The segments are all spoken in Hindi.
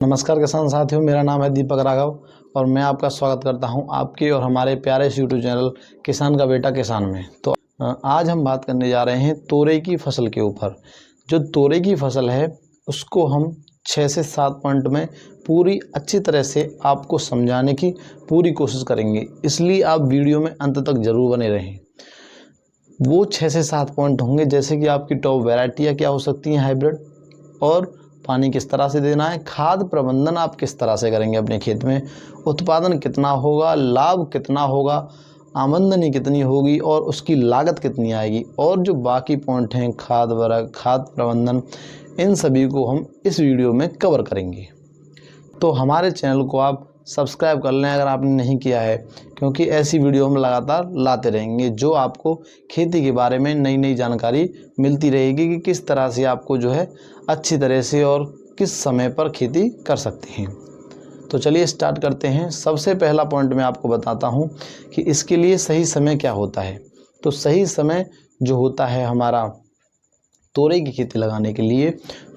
नमस्कार किसान साथियों, मेरा नाम है दीपक राघव और मैं आपका स्वागत करता हूं आपके और हमारे प्यारे यूट्यूब चैनल किसान का बेटा किसान में। तो आज हम बात करने जा रहे हैं तोरई की फसल के ऊपर। जो तोरई की फसल है उसको हम 6 से 7 पॉइंट में पूरी अच्छी तरह से आपको समझाने की पूरी कोशिश करेंगे, इसलिए आप वीडियो में अंत तक ज़रूर बने रहें। वो 6 से 7 पॉइंट होंगे, जैसे कि आपकी टॉप वैरायटियाँ क्या हो सकती हैं हाइब्रिड, और पानी किस तरह से देना है, खाद प्रबंधन आप किस तरह से करेंगे अपने खेत में, उत्पादन कितना होगा, लाभ कितना होगा, आमदनी कितनी होगी और उसकी लागत कितनी आएगी, और जो बाकी पॉइंट हैं खाद प्रबंधन, इन सभी को हम इस वीडियो में कवर करेंगे। तो हमारे चैनल को आप सब्सक्राइब कर लें अगर आपने नहीं किया है, क्योंकि ऐसी वीडियो हम लगातार लाते रहेंगे जो आपको खेती के बारे में नई नई जानकारी मिलती रहेगी कि किस तरह से आपको जो है अच्छी तरह से और किस समय पर खेती कर सकते हैं। तो चलिए स्टार्ट करते हैं। सबसे पहला पॉइंट मैं आपको बताता हूं कि इसके लिए सही समय क्या होता है। तो सही समय जो होता है हमारा तोरई की खेती लगाने के लिए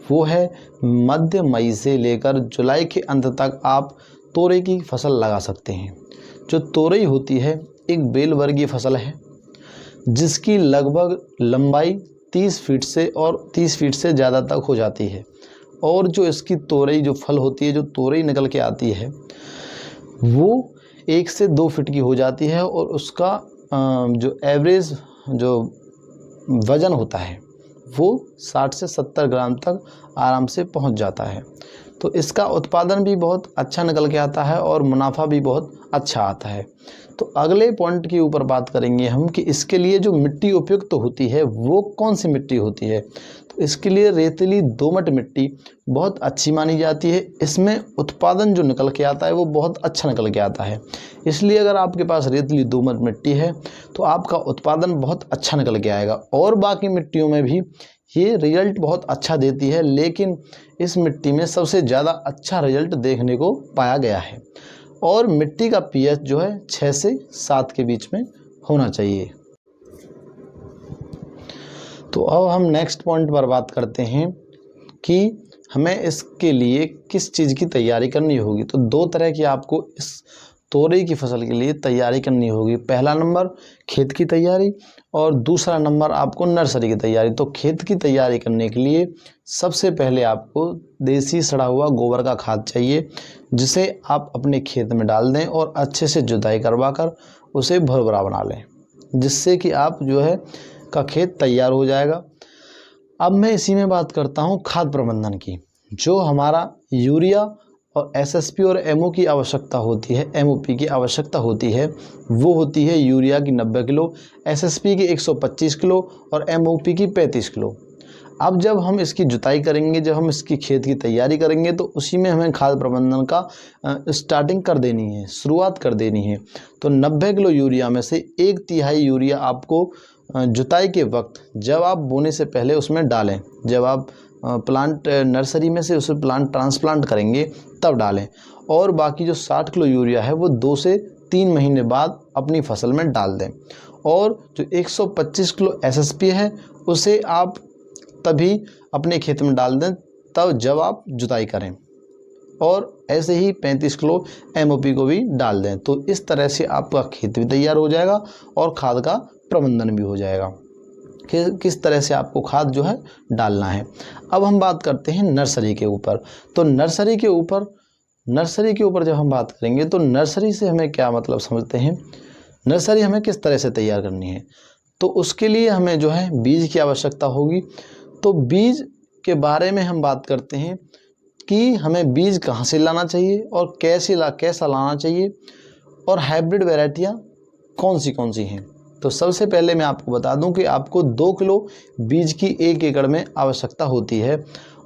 वो है मध्य मई से लेकर जुलाई के अंत तक आप तोरई की फसल लगा सकते हैं। जो तोरई होती है एक बेल वर्गीय फसल है जिसकी लगभग लंबाई 30 फीट से और 30 फीट से ज़्यादा तक हो जाती है, और जो इसकी तोरई जो फल होती है, जो तोरई निकल के आती है, वो 1 से 2 फीट की हो जाती है और उसका जो एवरेज जो वज़न होता है वो 60 से 70 ग्राम तक आराम से पहुंच जाता है। तो इसका उत्पादन भी बहुत अच्छा निकल के आता है और मुनाफा भी बहुत अच्छा आता है। तो अगले पॉइंट के ऊपर बात करेंगे हम कि इसके लिए जो मिट्टी उपयुक्त तो होती है वो कौन सी मिट्टी होती है। तो इसके लिए रेतीली दोमट मिट्टी बहुत अच्छी मानी जाती है। इसमें उत्पादन जो निकल के आता है वो बहुत अच्छा निकल के आता है, इसलिए अगर आपके पास रेतीली दोमट मिट्टी है तो आपका उत्पादन बहुत अच्छा निकल के आएगा। और बाकी मिट्टियों में भी ये रिजल्ट बहुत अच्छा देती है, लेकिन इस मिट्टी में सबसे ज़्यादा अच्छा रिजल्ट देखने को पाया गया है। और मिट्टी का पीएच जो है 6 से 7 के बीच में होना चाहिए। तो अब हम नेक्स्ट पॉइंट पर बात करते हैं कि हमें इसके लिए किस चीज़ की तैयारी करनी होगी। तो 2 तरह की आपको इस तोरई की फसल के लिए तैयारी करनी होगी। पहला नंबर खेत की तैयारी और दूसरा नंबर आपको नर्सरी की तैयारी। तो खेत की तैयारी करने के लिए सबसे पहले आपको देसी सड़ा हुआ गोबर का खाद चाहिए, जिसे आप अपने खेत में डाल दें और अच्छे से जुताई करवा कर उसे भुरभुरा बना लें, जिससे कि आप जो है का खेत तैयार हो जाएगा। अब मैं इसी में बात करता हूँ खाद प्रबंधन की। जो हमारा यूरिया और एसएसपी और एमओ की आवश्यकता होती है, एमओपी की आवश्यकता होती है, वो होती है यूरिया की 90 किलो, एसएसपी की 125 किलो और एमओपी की 35 किलो। अब जब हम इसकी जुताई करेंगे, जब हम इसकी खेत की तैयारी करेंगे, तो उसी में हमें खाद प्रबंधन का स्टार्टिंग कर देनी है, शुरुआत कर देनी है। तो 90 किलो यूरिया में से 1/3 यूरिया आपको जुताई के वक्त जब आप बोने से पहले उसमें डालें। जब आप प्लांट नर्सरी में से उसे प्लांट ट्रांसप्लांट करेंगे तब डालें। और बाकी जो 60 किलो यूरिया है वो 2 से 3 महीने बाद अपनी फसल में डाल दें। और जो 125 किलो एसएसपी है उसे आप तभी अपने खेत में डाल दें तब जब आप जुताई करें, और ऐसे ही 35 किलो एमओपी को भी डाल दें। तो इस तरह से आपका खेत भी तैयार हो जाएगा और खाद का प्रबंधन भी हो जाएगा कि किस तरह से आपको खाद जो है डालना है। अब हम बात करते हैं नर्सरी के ऊपर। तो नर्सरी के ऊपर जब हम बात करेंगे तो नर्सरी से हमें क्या मतलब समझते हैं, नर्सरी हमें किस तरह से तैयार करनी है। तो उसके लिए हमें जो है बीज की आवश्यकता होगी। तो बीज के बारे में हम बात करते हैं कि हमें बीज कहाँ से लाना चाहिए और कैसा लाना चाहिए, और हाइब्रिड वैरायटियाँ कौन सी हैं। तो सबसे पहले मैं आपको बता दूं कि आपको 2 किलो बीज की 1 एकड़ में आवश्यकता होती है,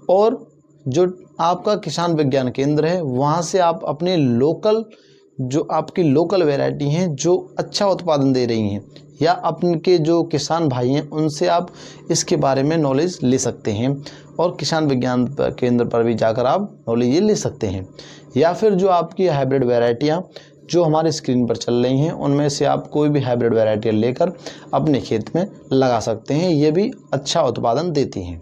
और जो आपका किसान विज्ञान केंद्र है वहाँ से आप अपने लोकल जो आपकी लोकल वैरायटी हैं जो अच्छा उत्पादन दे रही हैं, या अपने जो किसान भाई हैं उनसे आप इसके बारे में नॉलेज ले सकते हैं, और किसान विज्ञान केंद्र पर भी जाकर आप नॉलेज ये ले सकते हैं। या फिर जो आपकी हाइब्रिड वैरायटियाँ जो हमारे स्क्रीन पर चल रही हैं उनमें से आप कोई भी हाइब्रिड वैरायटी लेकर अपने खेत में लगा सकते हैं, ये भी अच्छा उत्पादन देती हैं।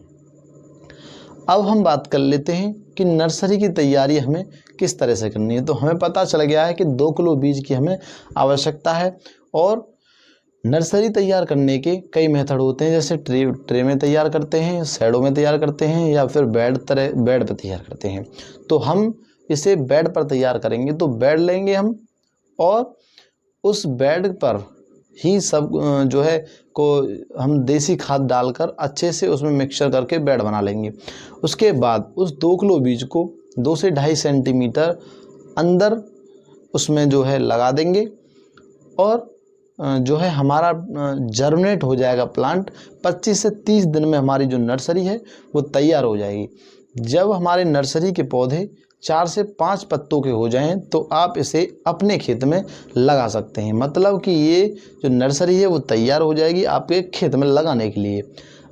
अब हम बात कर लेते हैं कि नर्सरी की तैयारी हमें किस तरह से करनी है। तो हमें पता चल गया है कि 2 किलो बीज की हमें आवश्यकता है और नर्सरी तैयार करने के कई मेथड होते हैं, जैसे ट्रे में तैयार करते हैं, शैडो में तैयार करते हैं या फिर बेड पर तैयार करते हैं। तो हम इसे बेड पर तैयार करेंगे तो बेड लेंगे हम और उस बेड पर ही सब जो है को हम देसी खाद डालकर अच्छे से उसमें मिक्सचर करके बेड बना लेंगे। उसके बाद उस 2 किलो बीज को 2 से 2.5 सेंटीमीटर अंदर उसमें जो है लगा देंगे और जो है हमारा जर्मिनेट हो जाएगा प्लांट। 25 से 30 दिन में हमारी जो नर्सरी है वो तैयार हो जाएगी। जब हमारे नर्सरी के पौधे 4 से 5 पत्तों के हो जाएं तो आप इसे अपने खेत में लगा सकते हैं। मतलब कि ये जो नर्सरी है वो तैयार हो जाएगी आपके खेत में लगाने के लिए।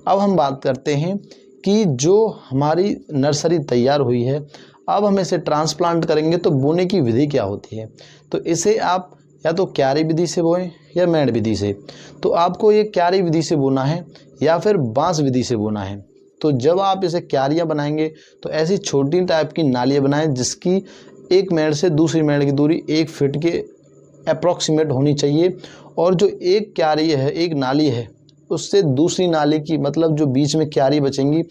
अब हम बात करते हैं कि जो हमारी नर्सरी तैयार हुई है, अब हम इसे ट्रांसप्लांट करेंगे तो बोने की विधि क्या होती है। तो इसे आप या तो क्यारी विधि से बोएं या मेड़ विधि से। तो आपको ये क्यारी विधि से बोना है या फिर बांस विधि से बोना है। तो जब आप इसे क्यारियाँ बनाएंगे तो ऐसी छोटी टाइप की नालियाँ बनाएं जिसकी एक मेड़ से दूसरी मेड़ की दूरी 1 फीट के अप्रॉक्सीमेट होनी चाहिए और जो एक क्यारी है, एक नाली है, उससे दूसरी नाली की मतलब जो बीच में क्यारी बचेंगी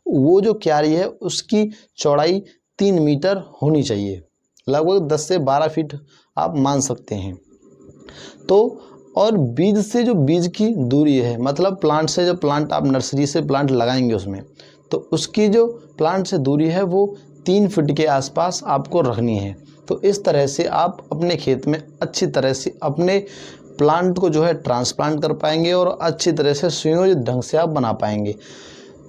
वो जो क्यारी है उसकी चौड़ाई 3 मीटर होनी चाहिए। लगभग 10 से 12 फीट आप मान सकते हैं। तो और बीज से जो बीज की दूरी है, मतलब प्लांट से जो प्लांट आप नर्सरी से प्लांट लगाएंगे उसमें, तो उसकी जो प्लांट से दूरी है वो 3 फीट के आसपास आपको रखनी है। तो इस तरह से आप अपने खेत में अच्छी तरह से अपने प्लांट को जो है ट्रांसप्लांट कर पाएंगे और अच्छी तरह से सुयोजित ढंग से आप बना पाएंगे।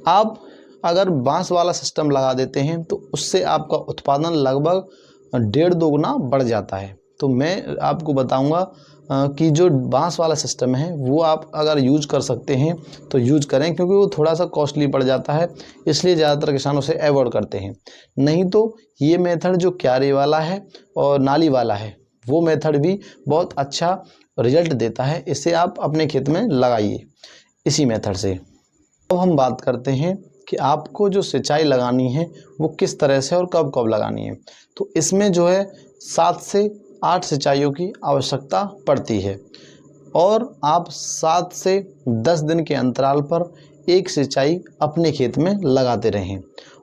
आप अगर बांस वाला सिस्टम लगा देते हैं तो उससे आपका उत्पादन लगभग 1.5-2 गुना बढ़ जाता है। तो मैं आपको बताऊंगा कि जो बांस वाला सिस्टम है वो आप अगर यूज कर सकते हैं तो यूज करें, क्योंकि वो थोड़ा सा कॉस्टली पड़ जाता है, इसलिए ज़्यादातर किसान उसे अवॉइड करते हैं। नहीं तो ये मेथड जो क्यारी वाला है और नाली वाला है वो मेथड भी बहुत अच्छा रिजल्ट देता है। इसे आप अपने खेत में लगाइए इसी मेथड से। तो हम बात करते हैं कि आपको जो सिंचाई लगानी है वो किस तरह से और कब कब लगानी है। तो इसमें जो है 7 से 8 सिंचाइयों की आवश्यकता पड़ती है और आप 7 से 10 दिन के अंतराल पर एक सिंचाई अपने खेत में लगाते रहें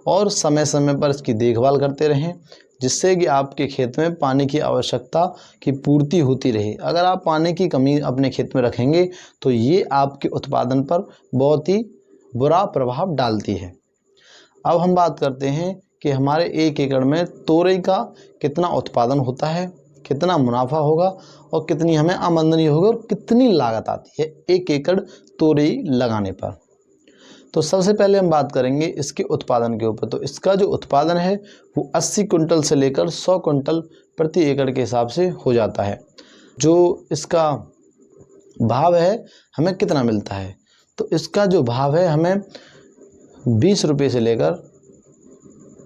और समय समय पर इसकी देखभाल करते रहें, जिससे कि आपके खेत में पानी की आवश्यकता की पूर्ति होती रहे। अगर आप पानी की कमी अपने खेत में रखेंगे तो ये आपके उत्पादन पर बहुत ही बुरा प्रभाव डालती है। अब हम बात करते हैं कि हमारे 1 एकड़ में तोरई का कितना उत्पादन होता है, कितना मुनाफा होगा और कितनी हमें आमदनी होगी और कितनी लागत आती है 1 एकड़ तोरई लगाने पर। तो सबसे पहले हम बात करेंगे इसके उत्पादन के ऊपर। तो इसका जो उत्पादन है वो 80 कुंटल से लेकर 100 कुंटल प्रति एकड़ के हिसाब से हो जाता है। जो इसका भाव है हमें कितना मिलता है, तो इसका जो भाव है हमें 20 रुपये से लेकर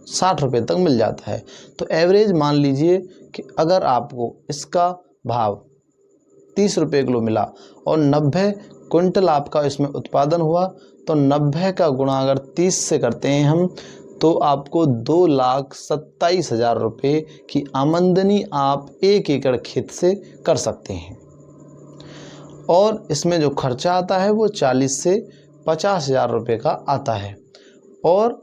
60 रुपये तक मिल जाता है। तो एवरेज मान लीजिए कि अगर आपको इसका भाव 30 रुपये किलो मिला और 90 कुंटल आपका इसमें उत्पादन हुआ, तो 90 का गुणा अगर 30 से करते हैं हम तो आपको 2,27,000 रुपये की आमदनी आप 1 एकड़ खेत से कर सकते हैं। और इसमें जो खर्चा आता है वो 40 से 50,000 रुपये का आता है और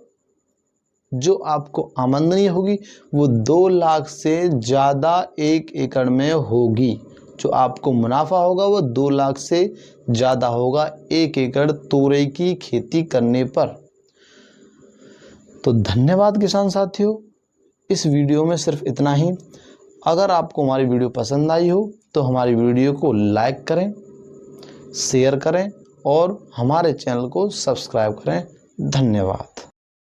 जो आपको आमदनी होगी वो 2 लाख से ज़्यादा 1 एकड़ में होगी। जो आपको मुनाफा होगा वो 2 लाख से ज़्यादा होगा 1 एकड़ तोरई की खेती करने पर। तो धन्यवाद किसान साथियों, इस वीडियो में सिर्फ इतना ही। अगर आपको हमारी वीडियो पसंद आई हो तो हमारी वीडियो को लाइक करें, शेयर करें और हमारे चैनल को सब्सक्राइब करें। धन्यवाद।